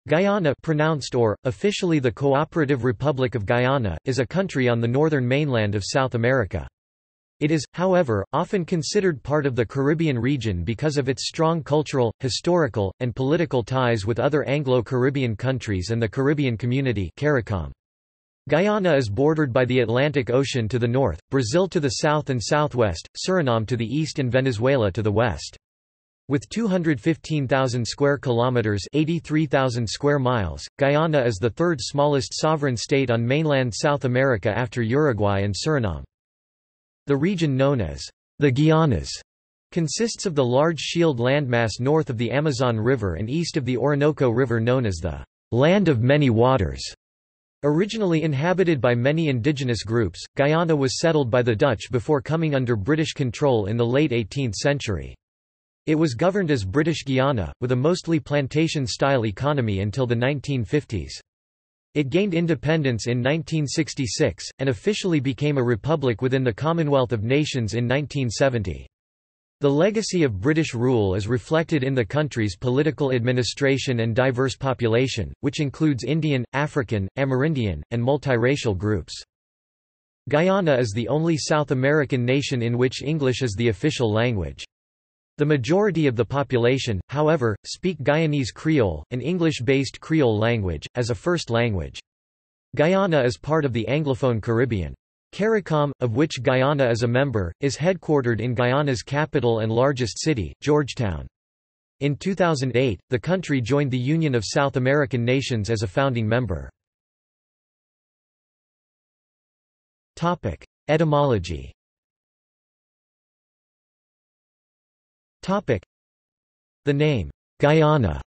Guyana, pronounced or, officially the Cooperative Republic of Guyana, is a country on the northern mainland of South America. It is, however, often considered part of the Caribbean region because of its strong cultural, historical, and political ties with other Anglo-Caribbean countries and the Caribbean Community (CARICOM). Guyana is bordered by the Atlantic Ocean to the north, Brazil to the south and southwest, Suriname to the east and Venezuela to the west. With 215,000 square kilometers (83,000 square miles), Guyana is the third smallest sovereign state on mainland South America after Uruguay and Suriname. The region known as the Guianas consists of the large shield landmass north of the Amazon River and east of the Orinoco River known as the Land of Many Waters. Originally inhabited by many indigenous groups, Guyana was settled by the Dutch before coming under British control in the late 18th century. It was governed as British Guiana, with a mostly plantation-style economy until the 1950s. It gained independence in 1966, and officially became a republic within the Commonwealth of Nations in 1970. The legacy of British rule is reflected in the country's political administration and diverse population, which includes Indian, African, Amerindian, and multiracial groups. Guyana is the only South American nation in which English is the official language. The majority of the population, however, speak Guyanese Creole, an English-based Creole language, as a first language. Guyana is part of the Anglophone Caribbean. CARICOM, of which Guyana is a member, is headquartered in Guyana's capital and largest city, Georgetown. In 2008, the country joined the Union of South American Nations as a founding member. Etymology. The name, Guyana,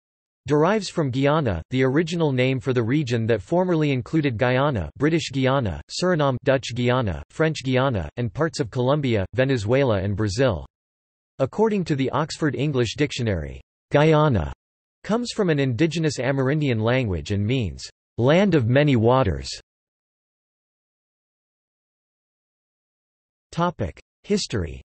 derives from Guyana, the original name for the region that formerly included Guyana, British Guiana, Suriname, Dutch Guiana, French Guiana, and parts of Colombia, Venezuela and Brazil. According to the Oxford English Dictionary, Guyana comes from an indigenous Amerindian language and means, land of many waters. History.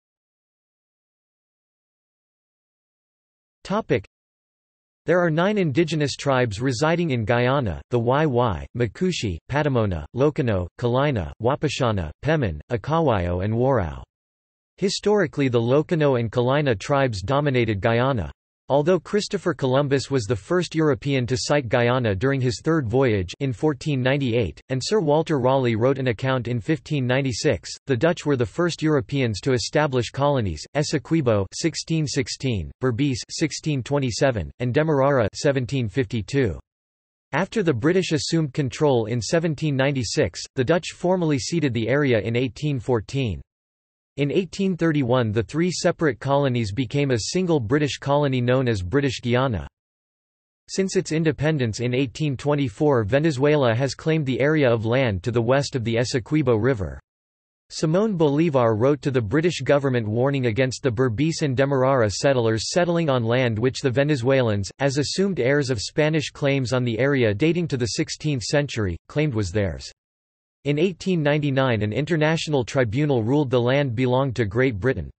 There are 9 indigenous tribes residing in Guyana, the Wai-Wai, Makushi, Patamona, Lokano, Kalina, Wapashana, Peman, Akawayo and Warao. Historically the Lokano and Kalina tribes dominated Guyana. Although Christopher Columbus was the first European to sight Guyana during his third voyage in 1498, and Sir Walter Raleigh wrote an account in 1596, the Dutch were the first Europeans to establish colonies, Essequibo 1616, Berbice 1627, and Demerara 1752. After the British assumed control in 1796, the Dutch formally ceded the area in 1814. In 1831 the 3 separate colonies became a single British colony known as British Guiana. Since its independence in 1824 Venezuela has claimed the area of land to the west of the Essequibo River. Simón Bolívar wrote to the British government warning against the Berbice and Demerara settlers settling on land which the Venezuelans, as assumed heirs of Spanish claims on the area dating to the 16th century, claimed was theirs. In 1899 an international tribunal ruled the land belonged to Great Britain.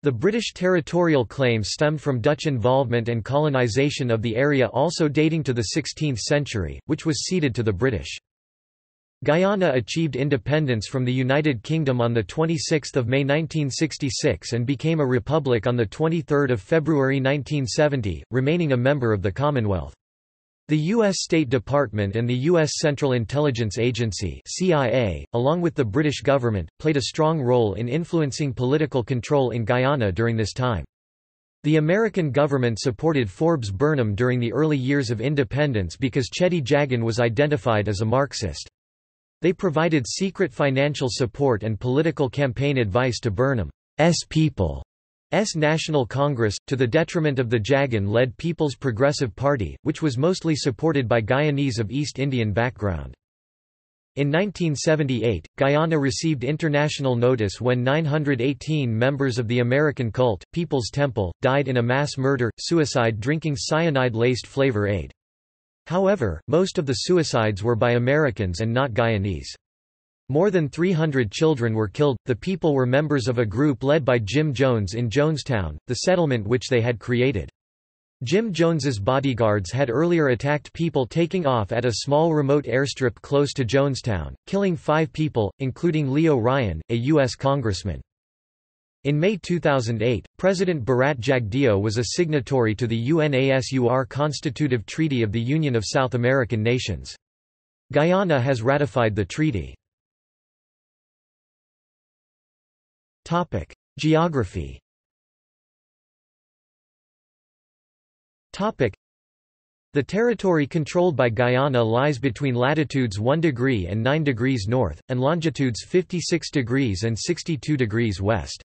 The British territorial claim stemmed from Dutch involvement and colonisation of the area also dating to the 16th century, which was ceded to the British. Guyana achieved independence from the United Kingdom on 26 May 1966 and became a republic on 23 February 1970, remaining a member of the Commonwealth. The U.S. State Department and the U.S. Central Intelligence Agency (CIA), along with the British government, played a strong role in influencing political control in Guyana during this time. The American government supported Forbes Burnham during the early years of independence because Cheddi Jagan was identified as a Marxist. They provided secret financial support and political campaign advice to Burnham's people. National Congress, to the detriment of the Jagan-led People's Progressive Party, which was mostly supported by Guyanese of East Indian background. In 1978, Guyana received international notice when 918 members of the American cult, People's Temple, died in a mass murder-suicide drinking cyanide-laced flavor aid. However, most of the suicides were by Americans and not Guyanese. More than 300 children were killed. The people were members of a group led by Jim Jones in Jonestown, the settlement which they had created. Jim Jones's bodyguards had earlier attacked people taking off at a small remote airstrip close to Jonestown, killing 5 people, including Leo Ryan, a U.S. congressman. In May 2008, President Bharat Jagdeo was a signatory to the UNASUR Constitutive Treaty of the Union of South American Nations. Guyana has ratified the treaty. Geography. The territory controlled by Guyana lies between latitudes 1 degree and 9 degrees north, and longitudes 56 degrees and 62 degrees west.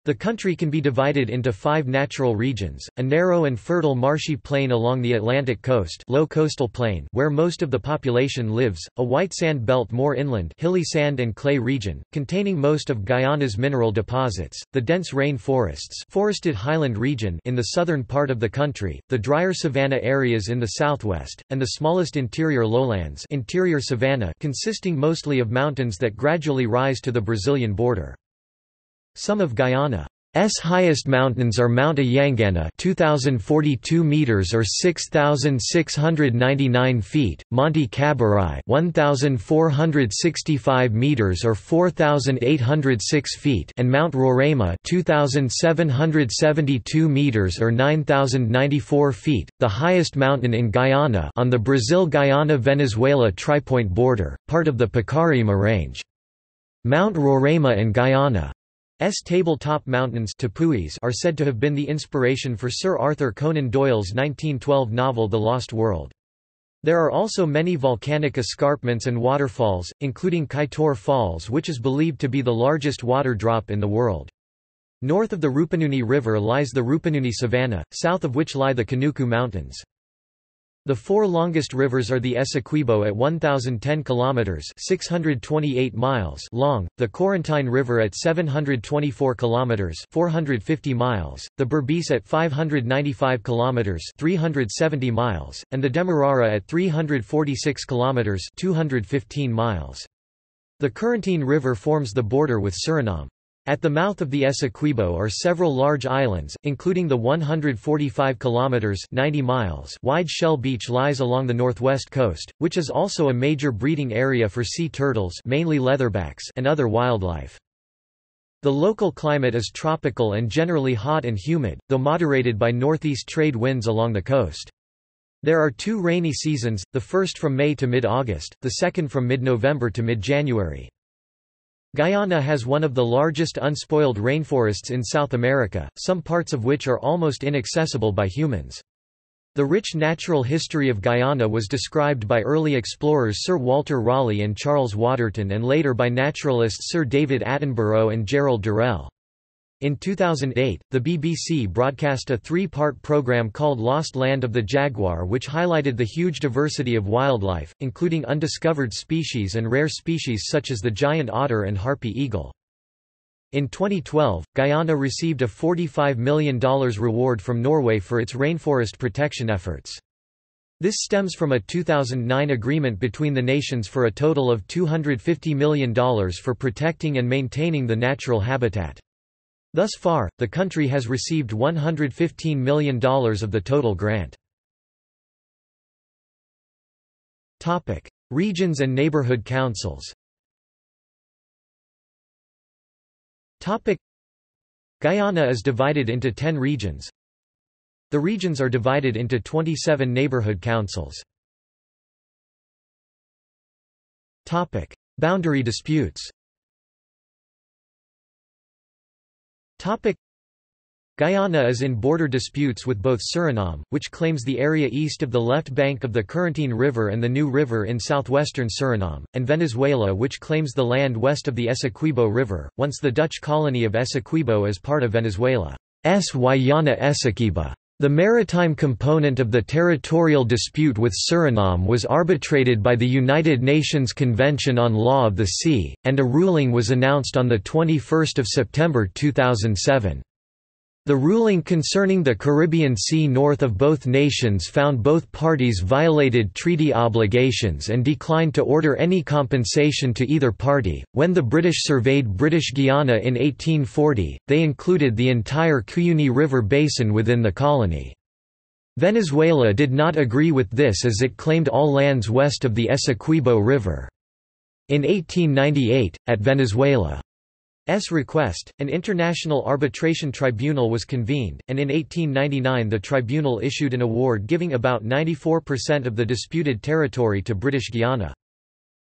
The country can be divided into 5 natural regions: a narrow and fertile marshy plain along the Atlantic coast, low coastal plain where most of the population lives, a white sand belt more inland, hilly sand and clay region containing most of Guyana's mineral deposits, the dense rain forests, forested highland region in the southern part of the country, the drier savanna areas in the southwest, and the smallest interior lowlands, interior savanna, consisting mostly of mountains that gradually rise to the Brazilian border. Some of Guyana's highest mountains are Mount Ayangana 2,042 meters or 6,699 feet, Monte Cabarai 1,465 meters or 4,806 feet, and Mount Roraima 2,772 meters or 9,094 feet, the highest mountain in Guyana on the Brazil-Guyana-Venezuela tripoint border, part of the Pacarima Range. Mount Roraima and Guyana's tabletop mountains are said to have been the inspiration for Sir Arthur Conan Doyle's 1912 novel The Lost World. There are also many volcanic escarpments and waterfalls, including Kaieteur Falls, which is believed to be the largest water drop in the world. North of the Rupununi River lies the Rupununi Savanna, south of which lie the Kanuku Mountains. The 4 longest rivers are the Essequibo at 1,010 kilometers (628 miles) long, the Corentine River at 724 kilometers (450 miles), the Berbice at 595 kilometers (370 miles), and the Demerara at 346 kilometers (215 miles). The Corentine River forms the border with Suriname. At the mouth of the Essequibo are several large islands, including the 145 kilometers (90 miles) wide Shell Beach lies along the northwest coast, which is also a major breeding area for sea turtles, mainly leatherbacks, and other wildlife. The local climate is tropical and generally hot and humid, though moderated by northeast trade winds along the coast. There are 2 rainy seasons, the first from May to mid-August, the second from mid-November to mid-January. Guyana has one of the largest unspoiled rainforests in South America, some parts of which are almost inaccessible by humans. The rich natural history of Guyana was described by early explorers Sir Walter Raleigh and Charles Waterton and later by naturalists Sir David Attenborough and Gerald Durrell. In 2008, the BBC broadcast a 3-part programme called Lost Land of the Jaguar, which highlighted the huge diversity of wildlife, including undiscovered species and rare species such as the giant otter and harpy eagle. In 2012, Guyana received a $45 million reward from Norway for its rainforest protection efforts. This stems from a 2009 agreement between the nations for a total of $250 million for protecting and maintaining the natural habitat. Thus far, the country has received $115 million of the total grant. Regions and neighborhood councils. Guyana is divided into 10 regions. The regions are divided into 27 neighborhood councils. Boundary disputes. Guyana is in border disputes with both Suriname, which claims the area east of the left bank of the Corentine River and the New River in southwestern Suriname, and Venezuela, which claims the land west of the Essequibo River, once the Dutch colony of Essequibo as part of Venezuela's Guayana Essequiba. The maritime component of the territorial dispute with Suriname was arbitrated by the United Nations Convention on Law of the Sea, and a ruling was announced on 21 September 2007. The ruling concerning the Caribbean Sea north of both nations found both parties violated treaty obligations and declined to order any compensation to either party. When the British surveyed British Guiana in 1840, they included the entire Cuyuni River basin within the colony. Venezuela did not agree with this as it claimed all lands west of the Essequibo River. In 1898, at Venezuela's request, an international arbitration tribunal was convened, and in 1899 the tribunal issued an award giving about 94% of the disputed territory to British Guiana.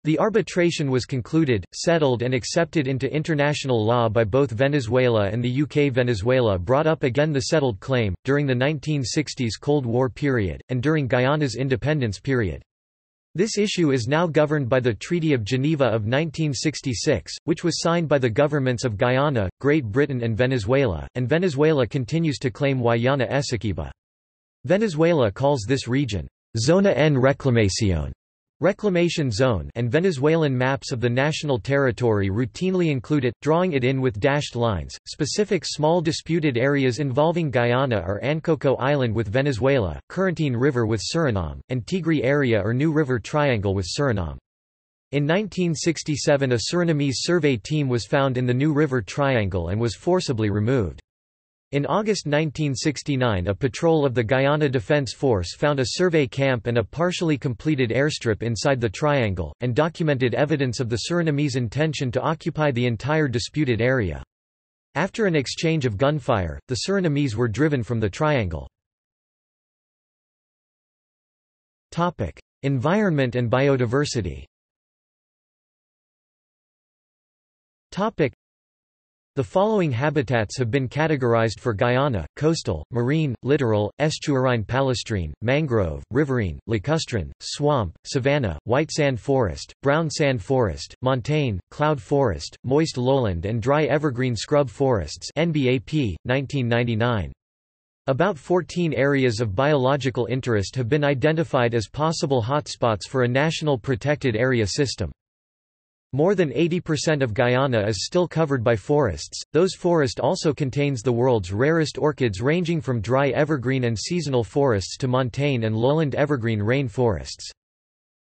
The arbitration was concluded, settled and accepted into international law by both Venezuela and the UK. Venezuela brought up again the settled claim, during the 1960s Cold War period, and during Guyana's independence period. This issue is now governed by the Treaty of Geneva of 1966, which was signed by the governments of Guyana, Great Britain and Venezuela, and Venezuela continues to claim Guayana Esequiba. Venezuela calls this region, Zona en Reclamación. Reclamation zone, and Venezuelan maps of the national territory routinely include it, drawing it in with dashed lines. Specific small disputed areas involving Guyana are Ancoco Island with Venezuela, Currentine River with Suriname, and Tigre Area or New River Triangle with Suriname. In 1967 a Surinamese survey team was found in the New River Triangle and was forcibly removed. In August 1969 a patrol of the Guyana Defense Force found a survey camp and a partially completed airstrip inside the triangle, and documented evidence of the Surinamese intention to occupy the entire disputed area. After an exchange of gunfire, the Surinamese were driven from the triangle. Environment and biodiversity. The following habitats have been categorized for Guyana: coastal, marine, littoral, estuarine palestrine, mangrove, riverine, lacustrine, swamp, savanna, white sand forest, brown sand forest, montane, cloud forest, moist lowland and dry evergreen scrub forests NBAP, 1999. About 14 areas of biological interest have been identified as possible hotspots for a national protected area system. More than 80% of Guyana is still covered by forests. Those forest also contains the world's rarest orchids ranging from dry evergreen and seasonal forests to montane and lowland evergreen rain forests.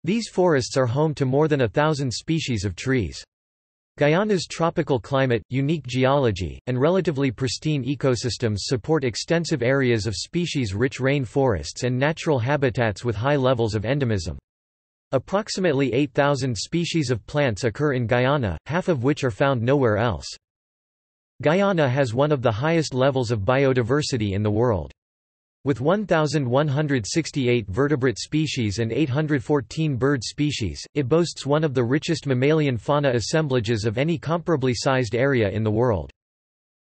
These forests are home to more than 1,000 species of trees. Guyana's tropical climate, unique geology, and relatively pristine ecosystems support extensive areas of species-rich rain forests and natural habitats with high levels of endemism. Approximately 8,000 species of plants occur in Guyana, half of which are found nowhere else. Guyana has one of the highest levels of biodiversity in the world. With 1,168 vertebrate species and 814 bird species, it boasts one of the richest mammalian fauna assemblages of any comparably sized area in the world.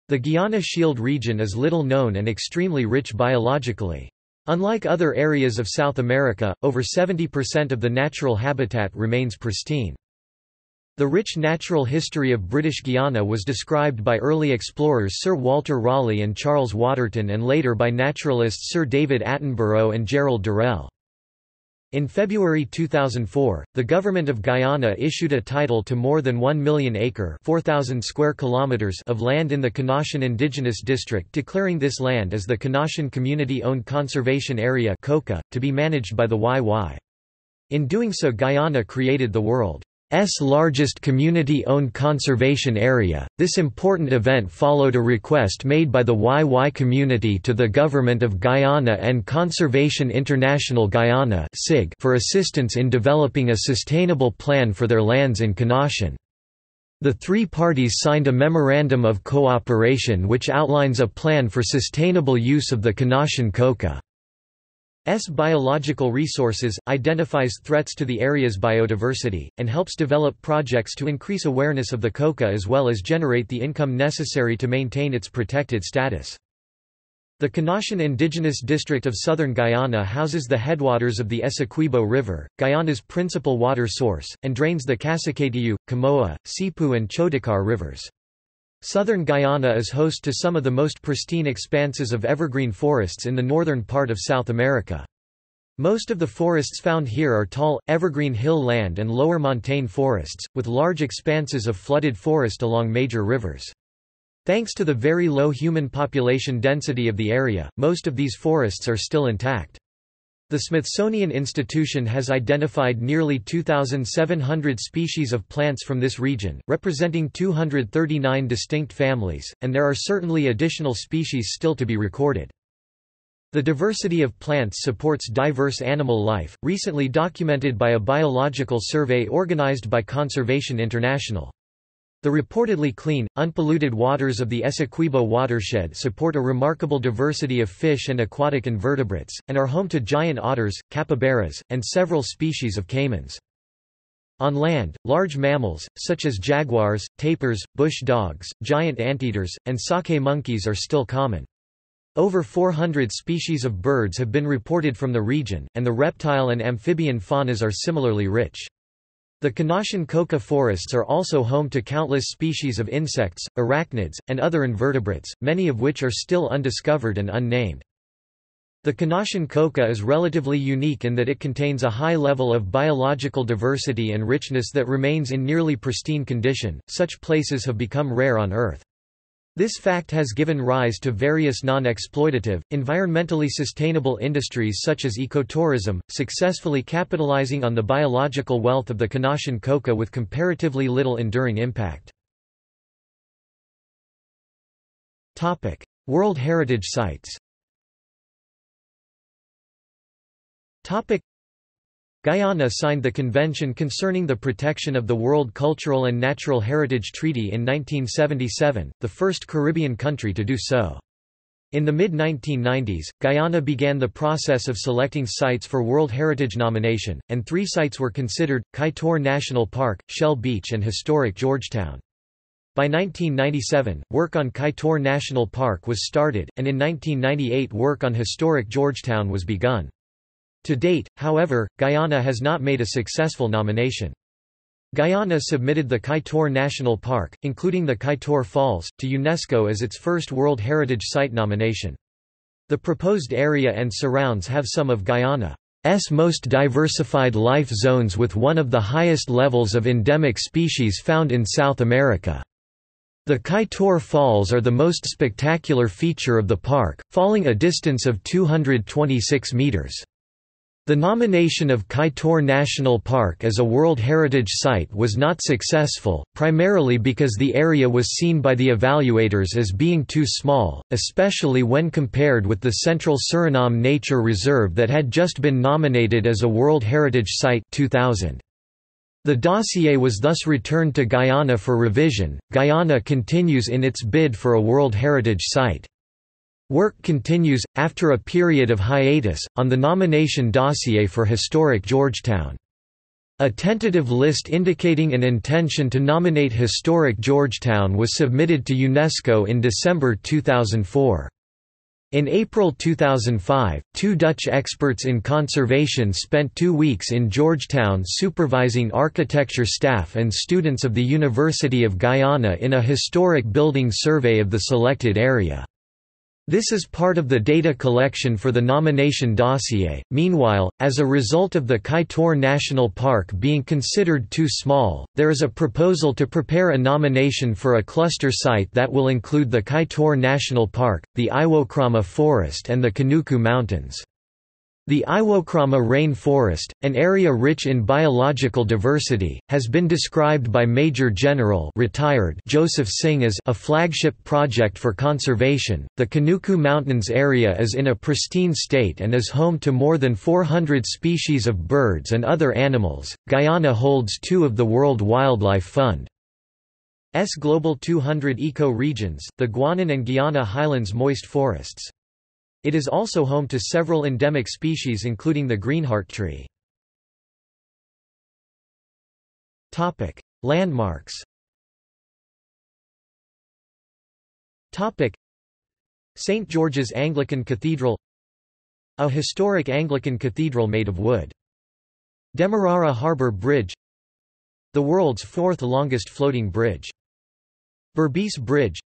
The Guiana Shield region is little known and extremely rich biologically. Unlike other areas of South America, over 70% of the natural habitat remains pristine. The rich natural history of British Guiana was described by early explorers Sir Walter Raleigh and Charles Waterton and later by naturalists Sir David Attenborough and Gerald Durrell. In February 2004, the government of Guyana issued a title to more than 1 million acre (4,000 square kilometers) of land in the Conashan Indigenous District, declaring this land as the Conashan Community-Owned Conservation Area (COCA), to be managed by the YY. In doing so, Guyana created the world's largest community-owned conservation area. This important event followed a request made by the YY community to the Government of Guyana and Conservation International Guyana (SIG) for assistance in developing a sustainable plan for their lands in Conashan. The three parties signed a Memorandum of Cooperation which outlines a plan for sustainable use of the Conashan COCA. Biological resources, identifies threats to the area's biodiversity, and helps develop projects to increase awareness of the COCA as well as generate the income necessary to maintain its protected status. The Conashan Indigenous District of southern Guyana houses the headwaters of the Essequibo River, Guyana's principal water source, and drains the Kasiketiu, Kamoa, Sipu and Chodikar rivers. Southern Guyana is host to some of the most pristine expanses of evergreen forests in the northern part of South America. Most of the forests found here are tall, evergreen hill land and lower montane forests, with large expanses of flooded forest along major rivers. Thanks to the very low human population density of the area, most of these forests are still intact. The Smithsonian Institution has identified nearly 2,700 species of plants from this region, representing 239 distinct families, and there are certainly additional species still to be recorded. The diversity of plants supports diverse animal life, recently documented by a biological survey organized by Conservation International. The reportedly clean, unpolluted waters of the Essequibo watershed support a remarkable diversity of fish and aquatic invertebrates, and are home to giant otters, capybaras, and several species of caimans. On land, large mammals, such as jaguars, tapirs, bush dogs, giant anteaters, and sake monkeys are still common. Over 400 species of birds have been reported from the region, and the reptile and amphibian faunas are similarly rich. The Conashan coca forests are also home to countless species of insects, arachnids, and other invertebrates, many of which are still undiscovered and unnamed. The Conashan coca is relatively unique in that it contains a high level of biological diversity and richness that remains in nearly pristine condition. Such places have become rare on Earth. This fact has given rise to various non-exploitative, environmentally sustainable industries such as ecotourism, successfully capitalizing on the biological wealth of the Conashan coca with comparatively little enduring impact. World Heritage Sites. Guyana signed the Convention Concerning the Protection of the World Cultural and Natural Heritage Treaty in 1977, the first Caribbean country to do so. In the mid-1990s, Guyana began the process of selecting sites for World Heritage nomination, and 3 sites were considered: Kaieteur National Park, Shell Beach and historic Georgetown. By 1997, work on Kaieteur National Park was started, and in 1998 work on historic Georgetown was begun. To date, however, Guyana has not made a successful nomination. Guyana submitted the Kaieteur National Park, including the Kaieteur Falls, to UNESCO as its first World Heritage Site nomination. The proposed area and surrounds have some of Guyana's most diversified life zones with one of the highest levels of endemic species found in South America. The Kaieteur Falls are the most spectacular feature of the park, falling a distance of 226 meters. The nomination of Kaieteur National Park as a World Heritage Site was not successful, primarily because the area was seen by the evaluators as being too small, especially when compared with the Central Suriname Nature Reserve that had just been nominated as a World Heritage Site 2000. The dossier was thus returned to Guyana for revision. Guyana continues in its bid for a World Heritage Site. Work continues, after a period of hiatus, on the nomination dossier for historic Georgetown. A tentative list indicating an intention to nominate historic Georgetown was submitted to UNESCO in December 2004. In April 2005, 2 Dutch experts in conservation spent 2 weeks in Georgetown supervising architecture staff and students of the University of Guyana in a historic building survey of the selected area. This is part of the data collection for the nomination dossier. Meanwhile, as a result of the Kaieteur National Park being considered too small, there is a proposal to prepare a nomination for a cluster site that will include the Kaieteur National Park, the Iwokrama Forest, and the Kanuku Mountains. The Iwokrama Rain Forest, an area rich in biological diversity, has been described by Major General retired Joseph Singh as a flagship project for conservation. The Kanuku Mountains area is in a pristine state and is home to more than 400 species of birds and other animals. Guyana holds 2 of the World Wildlife Fund's Global 200 eco-regions, the Guanan and Guyana Highlands moist forests. It is also home to several endemic species including the greenheart tree. Landmarks. St. George's Anglican Cathedral, a historic Anglican cathedral made of wood. Demerara Harbour Bridge, the world's 4th longest floating bridge. Berbice Bridge,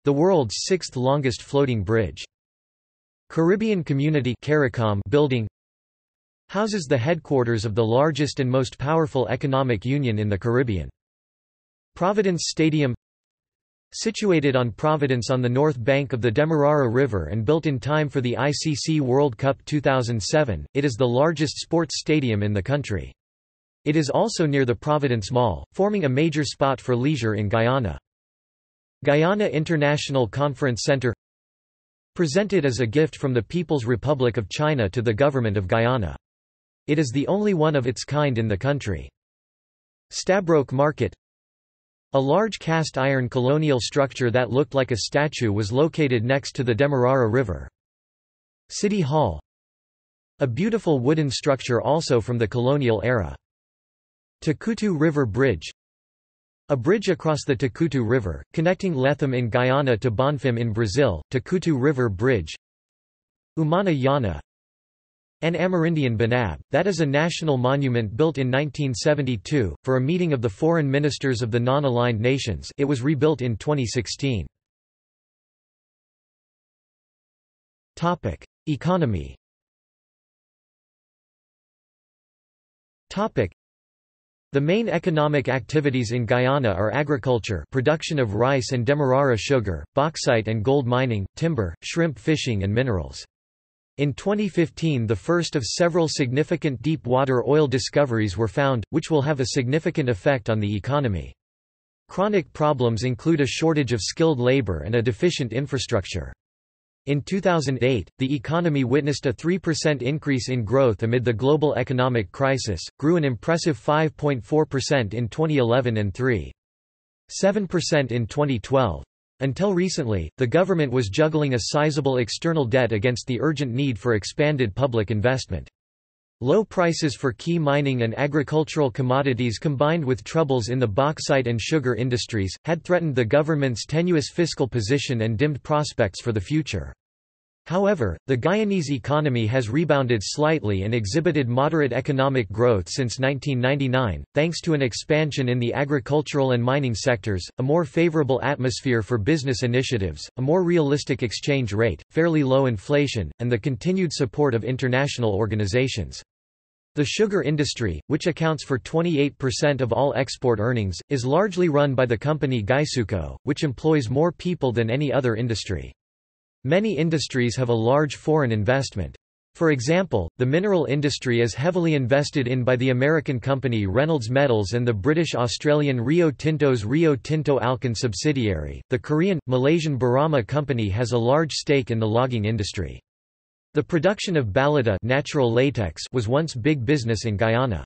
the world's 6th longest floating bridge. Caribbean Community CARICOM building houses the headquarters of the largest and most powerful economic union in the Caribbean. Providence Stadium, situated on Providence on the north bank of the Demerara River and built in time for the ICC World Cup 2007, it is the largest sports stadium in the country. It is also near the Providence Mall, forming a major spot for leisure in Guyana. Guyana International Conference Center, Presented as a gift from the People's Republic of China to the government of Guyana. It is the only one of its kind in the country. Stabroek Market. A large cast iron colonial structure that looked like a statue was located next to the Demerara River. City Hall. A beautiful wooden structure also from the colonial era. Takutu River Bridge. A bridge across the Takutu River, connecting Lethem in Guyana to Bonfim in Brazil, Takutu River Bridge. Umana Yana. An Amerindian Banab, that is a national monument built in 1972, for a meeting of the foreign ministers of the non-aligned nations. It was rebuilt in 2016. Economy. The main economic activities in Guyana are agriculture, production of rice and Demerara sugar, bauxite and gold mining, timber, shrimp fishing and minerals. In 2015 the first of several significant deep-water oil discoveries were found, which will have a significant effect on the economy. Chronic problems include a shortage of skilled labor and a deficient infrastructure. In 2008, the economy witnessed a 3% increase in growth amid the global economic crisis, grew an impressive 5.4% in 2011 and 3.7% in 2012. Until recently, the government was juggling a sizable external debt against the urgent need for expanded public investment. Low prices for key mining and agricultural commodities combined with troubles in the bauxite and sugar industries, had threatened the government's tenuous fiscal position and dimmed prospects for the future. However, the Guyanese economy has rebounded slightly and exhibited moderate economic growth since 1999, thanks to an expansion in the agricultural and mining sectors, a more favorable atmosphere for business initiatives, a more realistic exchange rate, fairly low inflation, and the continued support of international organizations. The sugar industry, which accounts for 28% of all export earnings, is largely run by the company Gaisuco, which employs more people than any other industry. Many industries have a large foreign investment. For example, the mineral industry is heavily invested in by the American company Reynolds Metals and the British-Australian Rio Tinto's Rio Tinto Alcan subsidiary. The Korean, Malaysian Barama company has a large stake in the logging industry. The production of balata natural latex was once big business in Guyana.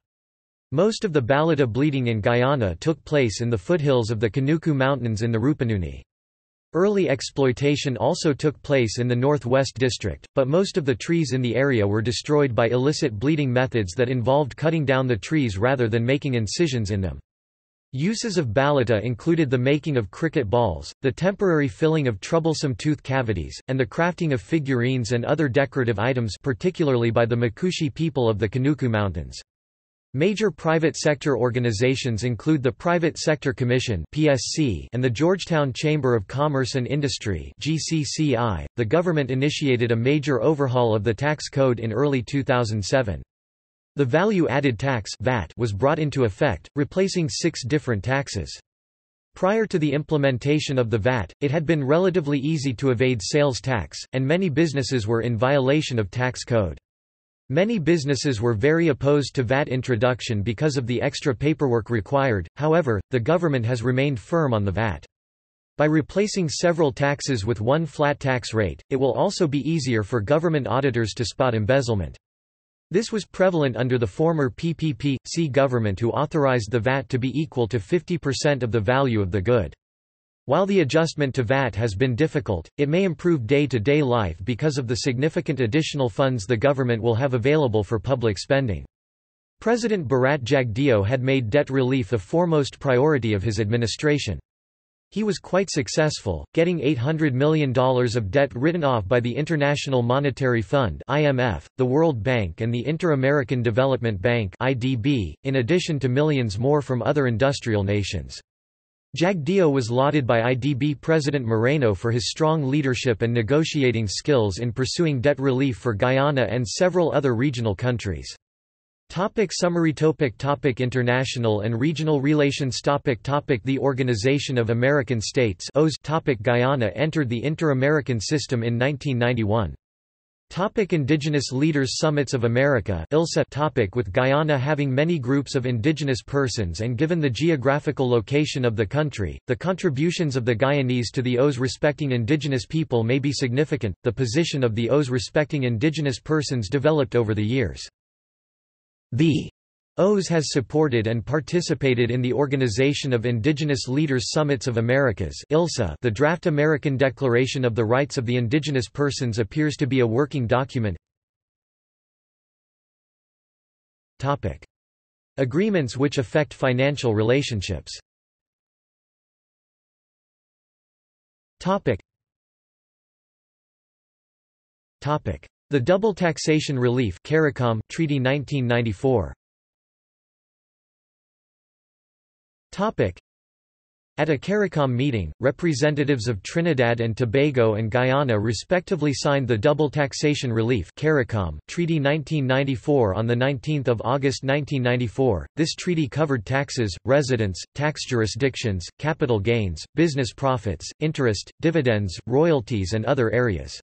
Most of the balata bleeding in Guyana took place in the foothills of the Kanuku Mountains in the Rupununi. Early exploitation also took place in the Northwest District, but most of the trees in the area were destroyed by illicit bleeding methods that involved cutting down the trees rather than making incisions in them. Uses of balata included the making of cricket balls, the temporary filling of troublesome tooth cavities, and the crafting of figurines and other decorative items, particularly by the Makushi people of the Kanuku Mountains. Major private sector organizations include the Private Sector Commission (PSC) and the Georgetown Chamber of Commerce and Industry (GCCI). The government initiated a major overhaul of the tax code in early 2007. The value-added tax (VAT) was brought into effect, replacing 6 different taxes. Prior to the implementation of the VAT, it had been relatively easy to evade sales tax, and many businesses were in violation of tax code. Many businesses were very opposed to VAT introduction because of the extra paperwork required, however, the government has remained firm on the VAT. By replacing several taxes with one flat tax rate, it will also be easier for government auditors to spot embezzlement. This was prevalent under the former PPP-C government, who authorized the VAT to be equal to 50% of the value of the good. While the adjustment to VAT has been difficult, it may improve day-to-day life because of the significant additional funds the government will have available for public spending. President Bharat Jagdeo had made debt relief a foremost priority of his administration. He was quite successful, getting $800 million of debt written off by the International Monetary Fund (IMF), the World Bank and the Inter-American Development Bank (IDB), in addition to millions more from other industrial nations. Jagdeo was lauded by IDB President Moreno for his strong leadership and negotiating skills in pursuing debt relief for Guyana and several other regional countries. Summary. International and regional relations. The Organization of American States Guyana entered the Inter-American System in 1991. Indigenous Leaders Summits of America ILSA. With Guyana having many groups of indigenous persons and given the geographical location of the country, the contributions of the Guyanese to the O's respecting indigenous people may be significant. The position of the O's respecting indigenous persons developed over the years. The O's has supported and participated in the Organization of Indigenous Leaders Summits of Americas (ILSA). The draft American Declaration of the Rights of the Indigenous Persons appears to be a working document. Topic: Agreements which affect financial relationships. Topic: The Double Taxation Relief CARICOM Treaty 1994. At a CARICOM meeting, representatives of Trinidad and Tobago and Guyana respectively signed the Double Taxation Relief CARICOM Treaty 1994 on 19 August 1994. This treaty covered taxes, residence, tax jurisdictions, capital gains, business profits, interest, dividends, royalties and other areas.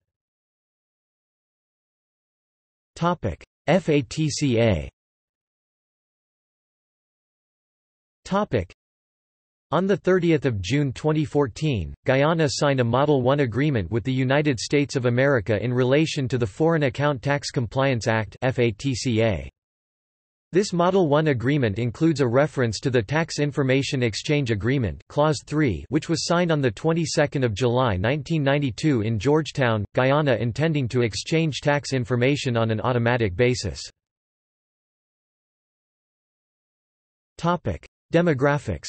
FATCA. On 30 June 2014, Guyana signed a Model 1 agreement with the United States of America in relation to the Foreign Account Tax Compliance Act (FATCA). This Model 1 agreement includes a reference to the Tax Information Exchange Agreement Clause 3, which was signed on the 22nd of July 1992 in Georgetown, Guyana, intending to exchange tax information on an automatic basis. Topic: Demographics.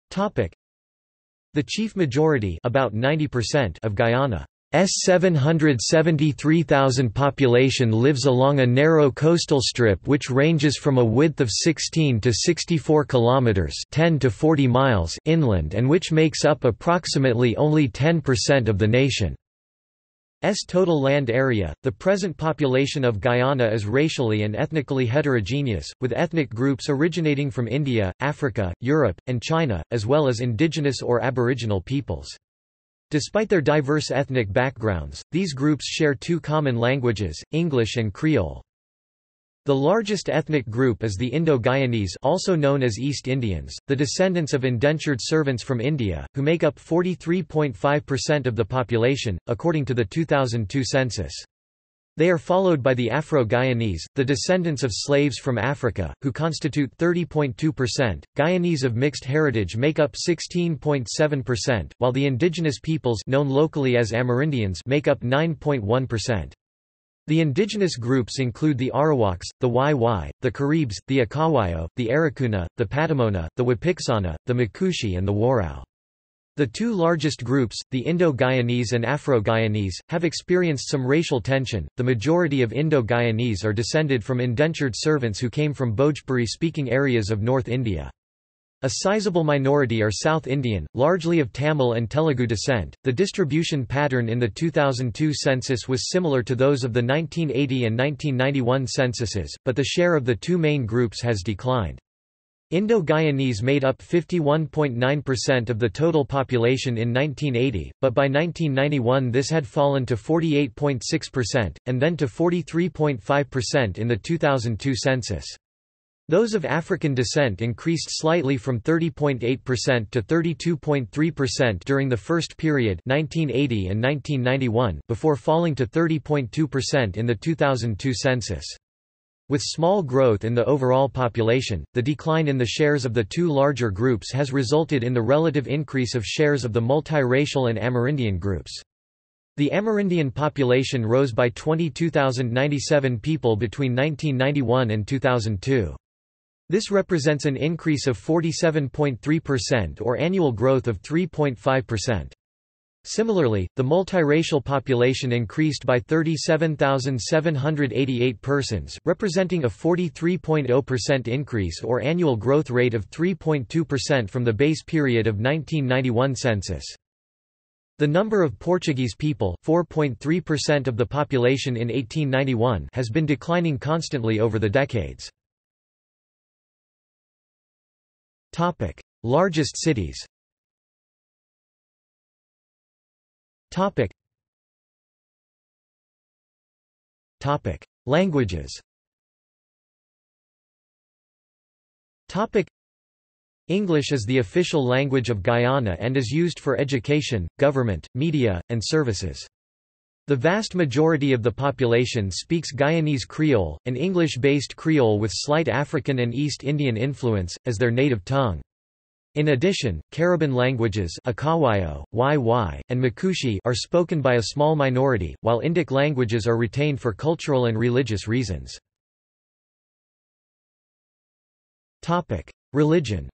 Topic: The chief majority, about 90% of Guyana's 773,000 population lives along a narrow coastal strip which ranges from a width of 16 to 64 kilometers, 10 to 40 miles inland and which makes up approximately only 10% of the nation's total land area. The present population of Guyana is racially and ethnically heterogeneous, with ethnic groups originating from India, Africa, Europe, and China, as well as indigenous or aboriginal peoples. Despite their diverse ethnic backgrounds, these groups share two common languages, English and Creole. The largest ethnic group is the Indo-Guyanese, also known as East Indians, the descendants of indentured servants from India, who make up 43.5% of the population, according to the 2002 census. They are followed by the Afro-Guyanese, the descendants of slaves from Africa, who constitute 30.2%. Guyanese of mixed heritage make up 16.7%, while the indigenous peoples known locally as Amerindians make up 9.1%. The indigenous groups include the Arawaks, the Wai-Wai, the Caribs, the Akawayo, the Arikuna, the Patamona, the Wapiksana, the Makushi and the Warao. The two largest groups, the Indo-Guyanese and Afro-Guyanese, have experienced some racial tension. The majority of Indo-Guyanese are descended from indentured servants who came from Bhojpuri-speaking areas of North India. A sizable minority are South Indian, largely of Tamil and Telugu descent. The distribution pattern in the 2002 census was similar to those of the 1980 and 1991 censuses, but the share of the two main groups has declined. Indo-Guyanese made up 51.9% of the total population in 1980, but by 1991 this had fallen to 48.6%, and then to 43.5% in the 2002 census. Those of African descent increased slightly from 30.8% to 32.3% during the first period 1980 and 1991 before falling to 30.2% in the 2002 census. With small growth in the overall population, the decline in the shares of the two larger groups has resulted in the relative increase of shares of the multiracial and Amerindian groups. The Amerindian population rose by 22,097 people between 1991 and 2002. This represents an increase of 47.3% or annual growth of 3.5%. Similarly, the multiracial population increased by 37,788 persons, representing a 43.0% increase or annual growth rate of 3.2% from the base period of 1991 census. The number of Portuguese people, 4.3% of the population in 1891, has been declining constantly over the decades. Largest cities. Topic. Topic. Languages. Topic. English is the official language of Guyana and is used for education, government, media, and services. The vast majority of the population speaks Guyanese Creole, an English-based Creole with slight African and East Indian influence, as their native tongue. In addition, Caribbean languages Akawayo, YY, and Makushi are spoken by a small minority, while Indic languages are retained for cultural and religious reasons. Religion.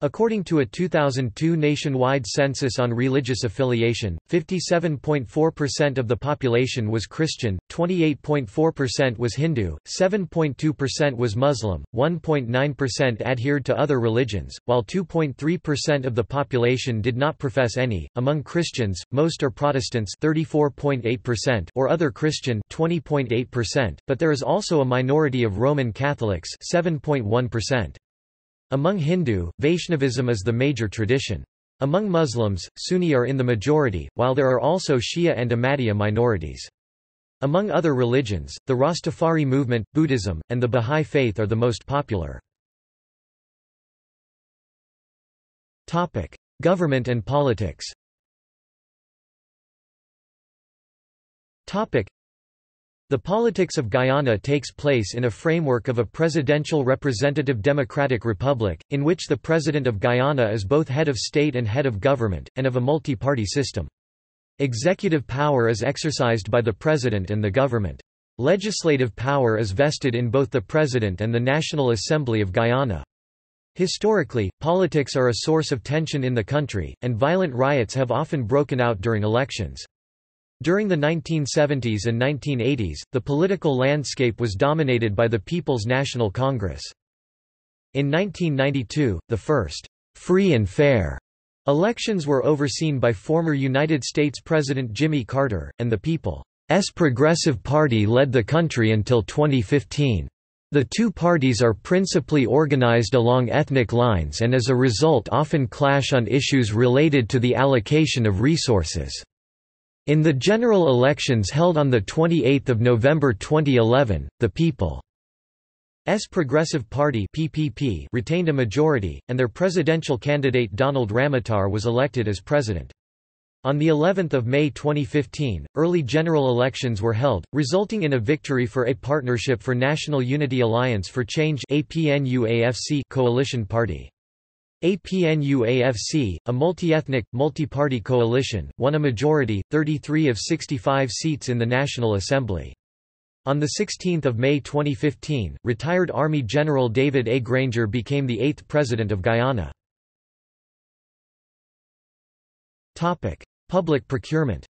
According to a 2002 nationwide census on religious affiliation, 57.4% of the population was Christian, 28.4% was Hindu, 7.2% was Muslim, 1.9% adhered to other religions, while 2.3% of the population did not profess any. Among Christians, most are Protestants, 34.8%, or other Christian, 20.8%, but there is also a minority of Roman Catholics, 7.1%. Among Hindu, Vaishnavism is the major tradition. Among Muslims, Sunni are in the majority, while there are also Shia and Ahmadiyya minorities. Among other religions, the Rastafari movement, Buddhism, and the Bahá'í Faith are the most popular. Government and politics. The politics of Guyana takes place in a framework of a presidential representative democratic republic, in which the President of Guyana is both head of state and head of government, and of a multi-party system. Executive power is exercised by the President and the government. Legislative power is vested in both the President and the National Assembly of Guyana. Historically, politics are a source of tension in the country, and violent riots have often broken out during elections. During the 1970s and 1980s, the political landscape was dominated by the People's National Congress. In 1992, the first free and fair elections were overseen by former United States President Jimmy Carter, and the People's Progressive Party led the country until 2015. The two parties are principally organized along ethnic lines and as a result often clash on issues related to the allocation of resources. In the general elections held on 28 November 2011, the People's Progressive Party (PPP) retained a majority, and their presidential candidate Donald Ramotar was elected as president. On the 11th of May 2015, early general elections were held, resulting in a victory for a Partnership for National Unity Alliance for Change (APNU-AFC) coalition party. APNU-AFC, a multi-ethnic, multi-party coalition, won a majority, 33 of 65 seats in the National Assembly. On 16 May 2015, retired Army General David A. Granger became the 8th President of Guyana. Public procurement.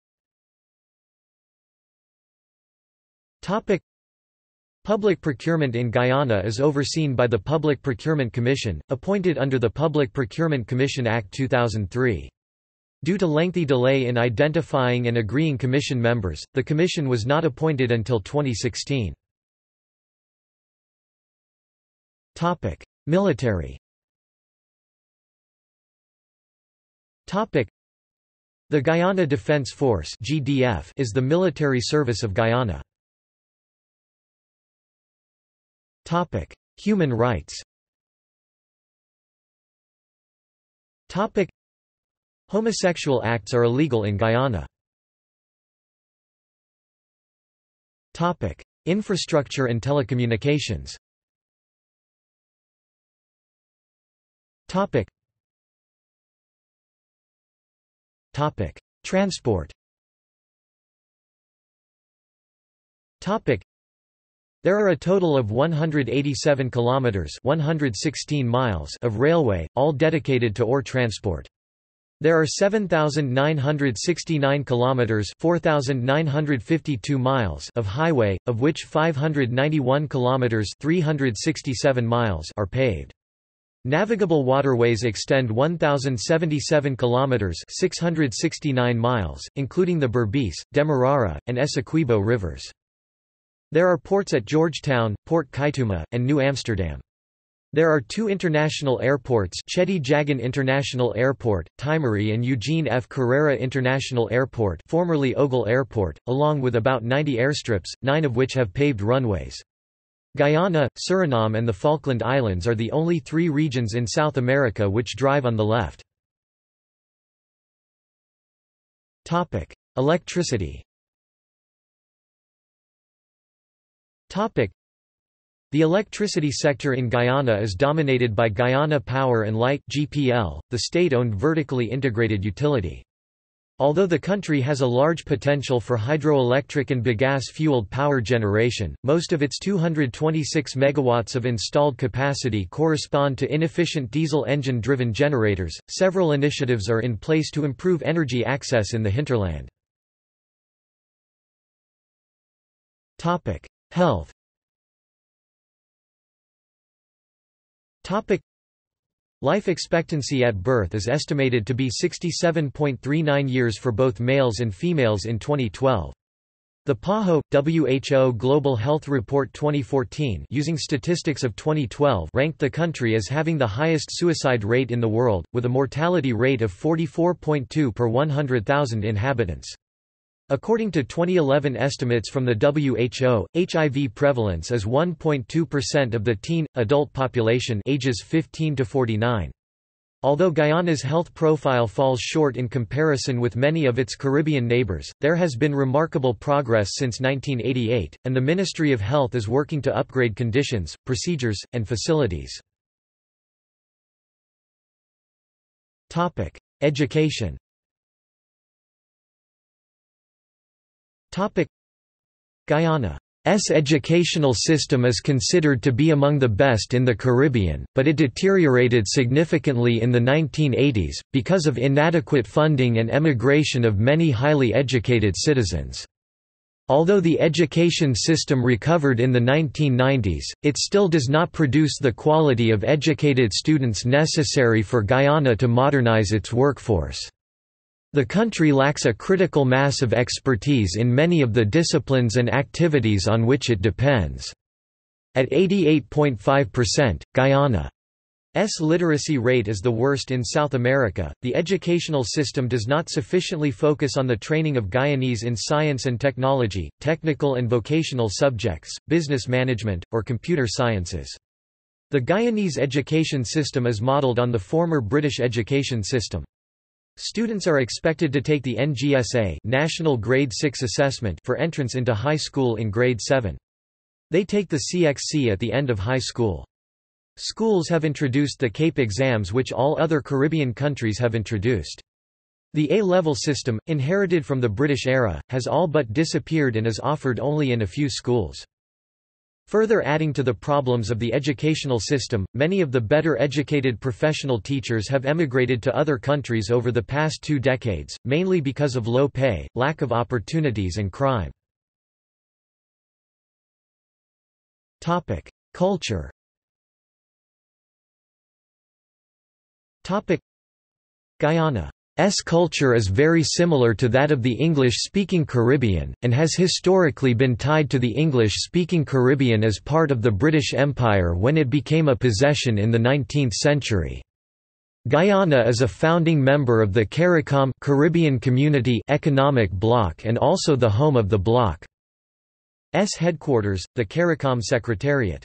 Public procurement in Guyana is overseen by the Public Procurement Commission, appointed under the Public Procurement Commission Act 2003. Due to lengthy delay in identifying and agreeing commission members, the commission was not appointed until 2016. Military. The Guyana Defense Force (GDF) is the military service of Guyana. Human rights. Homosexual acts are illegal in Guyana. Infrastructure and telecommunications. Transport. There are a total of 187 kilometers (116 miles) of railway, all dedicated to ore transport. There are 7,969 kilometers (4,952 miles) of highway, of which 591 kilometers (367 miles) are paved. Navigable waterways extend 1,077 kilometers (669 miles), including the Berbice, Demerara, and Essequibo rivers. There are ports at Georgetown, Port Kaituma, and New Amsterdam. There are two international airports: Chetty Jagan International Airport, Timehri, and Eugene F. Carrera International Airport, formerly Ogle Airport, along with about 90 airstrips, 9 of which have paved runways. Guyana, Suriname and the Falkland Islands are the only 3 regions in South America which drive on the left. Electricity. The electricity sector in Guyana is dominated by Guyana Power and Light (GPL), the state-owned vertically integrated utility. Although the country has a large potential for hydroelectric and bagasse-fueled power generation, most of its 226 megawatts of installed capacity correspond to inefficient diesel engine-driven generators. Several initiatives are in place to improve energy access in the hinterland. Topic: Health. Topic: Life expectancy at birth is estimated to be 67.39 years for both males and females in 2012. The PAHO WHO Global Health Report 2014, using statistics of 2012, ranked the country as having the highest suicide rate in the world, with a mortality rate of 44.2 per 100,000 inhabitants. According to 2011 estimates from the WHO, HIV prevalence is 1.2% of the teen-adult population ages 15 to 49. Although Guyana's health profile falls short in comparison with many of its Caribbean neighbors, there has been remarkable progress since 1988, and the Ministry of Health is working to upgrade conditions, procedures, and facilities. Education. Guyana's educational system is considered to be among the best in the Caribbean, but it deteriorated significantly in the 1980s, because of inadequate funding and emigration of many highly educated citizens. Although the education system recovered in the 1990s, it still does not produce the quality of educated students necessary for Guyana to modernize its workforce. The country lacks a critical mass of expertise in many of the disciplines and activities on which it depends. At 88.5%, Guyana's literacy rate is the worst in South America. The educational system does not sufficiently focus on the training of Guyanese in science and technology, technical and vocational subjects, business management, or computer sciences. The Guyanese education system is modeled on the former British education system. Students are expected to take the NGSA National Grade 6 Assessment for entrance into high school in grade 7. They take the CXC at the end of high school. Schools have introduced the CAPE exams, which all other Caribbean countries have introduced. The A-level system, inherited from the British era, has all but disappeared and is offered only in a few schools. Further adding to the problems of the educational system, many of the better educated professional teachers have emigrated to other countries over the past 2 decades, mainly because of low pay, lack of opportunities and crime. Culture. Guyana's culture is very similar to that of the English-speaking Caribbean, and has historically been tied to the English-speaking Caribbean as part of the British Empire when it became a possession in the 19th century. Guyana is a founding member of the CARICOM Caribbean Community Economic Bloc and also the home of the bloc's headquarters, the CARICOM Secretariat.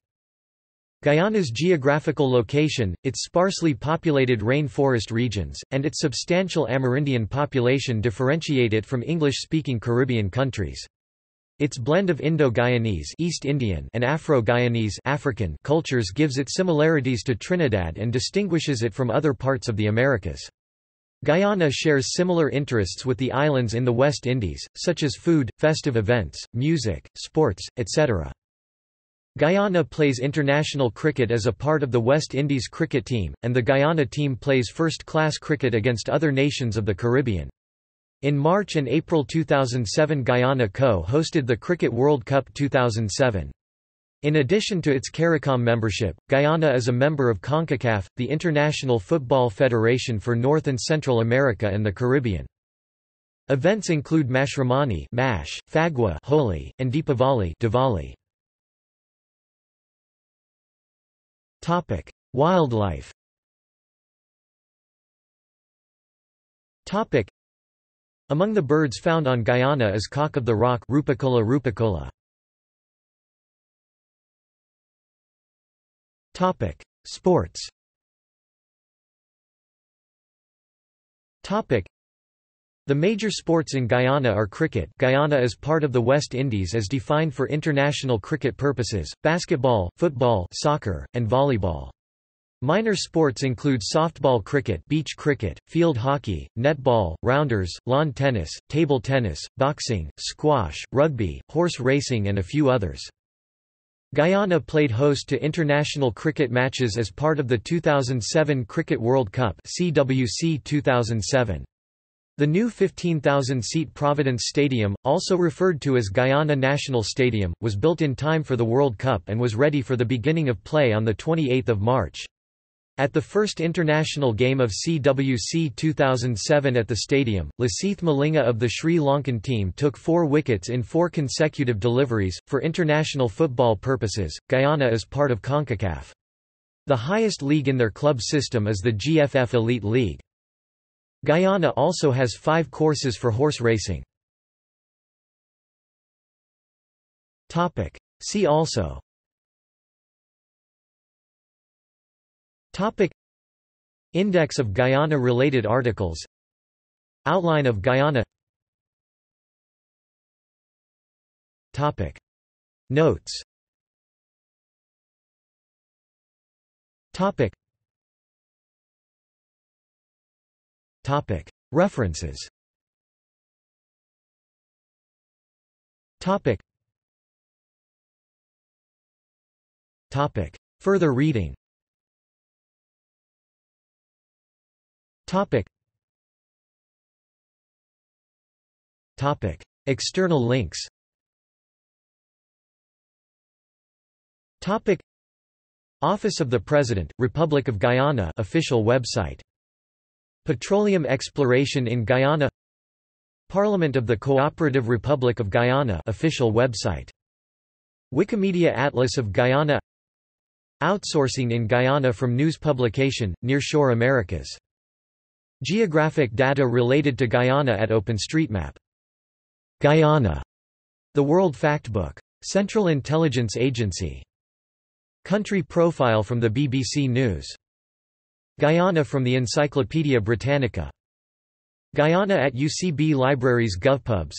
Guyana's geographical location, its sparsely populated rainforest regions, and its substantial Amerindian population differentiate it from English-speaking Caribbean countries. Its blend of Indo-Guyanese East Indian and Afro-Guyanese African cultures gives it similarities to Trinidad and distinguishes it from other parts of the Americas. Guyana shares similar interests with the islands in the West Indies, such as food, festive events, music, sports, etc. Guyana plays international cricket as a part of the West Indies cricket team, and the Guyana team plays first-class cricket against other nations of the Caribbean. In March and April 2007, Guyana co-hosted the Cricket World Cup 2007. In addition to its CARICOM membership, Guyana is a member of CONCACAF, the International Football Federation for North and Central America and the Caribbean. Events include Mashramani (Mash), Fagua (Holi), and Deepavali (Diwali). Wildlife. Among the birds found on Guyana is cock of the rock Rupicola rupicola. Sports. The major sports in Guyana are cricket. Guyana is part of the West Indies as defined for international cricket purposes, basketball, football, soccer, and volleyball. Minor sports include softball cricket, beach cricket, field hockey, netball, rounders, lawn tennis, table tennis, boxing, squash, rugby, horse racing and a few others. Guyana played host to international cricket matches as part of the 2007 Cricket World Cup (CWC 2007). The new 15,000-seat Providence Stadium, also referred to as Guyana National Stadium, was built in time for the World Cup and was ready for the beginning of play on 28 March. At the first international game of CWC 2007 at the stadium, Lasith Malinga of the Sri Lankan team took 4 wickets in 4 consecutive deliveries. For international football purposes, Guyana is part of CONCACAF. The highest league in their club system is the GFF Elite League. Guyana also has 5 courses for horse racing. See also: Index of Guyana-related articles, Outline of Guyana. Notes. References. Further reading. External links. Office of the President, Republic of Guyana official website. Petroleum exploration in Guyana. Parliament of the Cooperative Republic of Guyana official website. Wikimedia Atlas of Guyana. Outsourcing in Guyana from news publication, Nearshore Americas. Geographic data related to Guyana at OpenStreetMap. Guyana. The World Factbook. Central Intelligence Agency. Country profile from the BBC News. Guyana from the Encyclopaedia Britannica. Guyana at UCB Libraries GovPubs.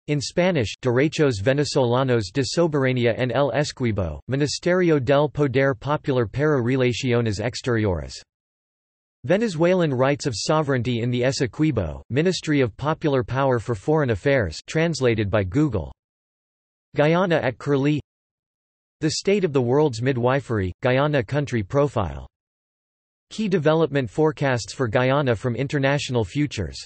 In Spanish, Derechos Venezolanos de Soberanía en el Essequibo, Ministerio del Poder Popular para Relaciones Exteriores. Venezuelan Rights of Sovereignty in the Essequibo, Ministry of Popular Power for Foreign Affairs translated by Google. Guyana at Curlie. The State of the World's Midwifery, Guyana Country Profile. Key development forecasts for Guyana from International Futures.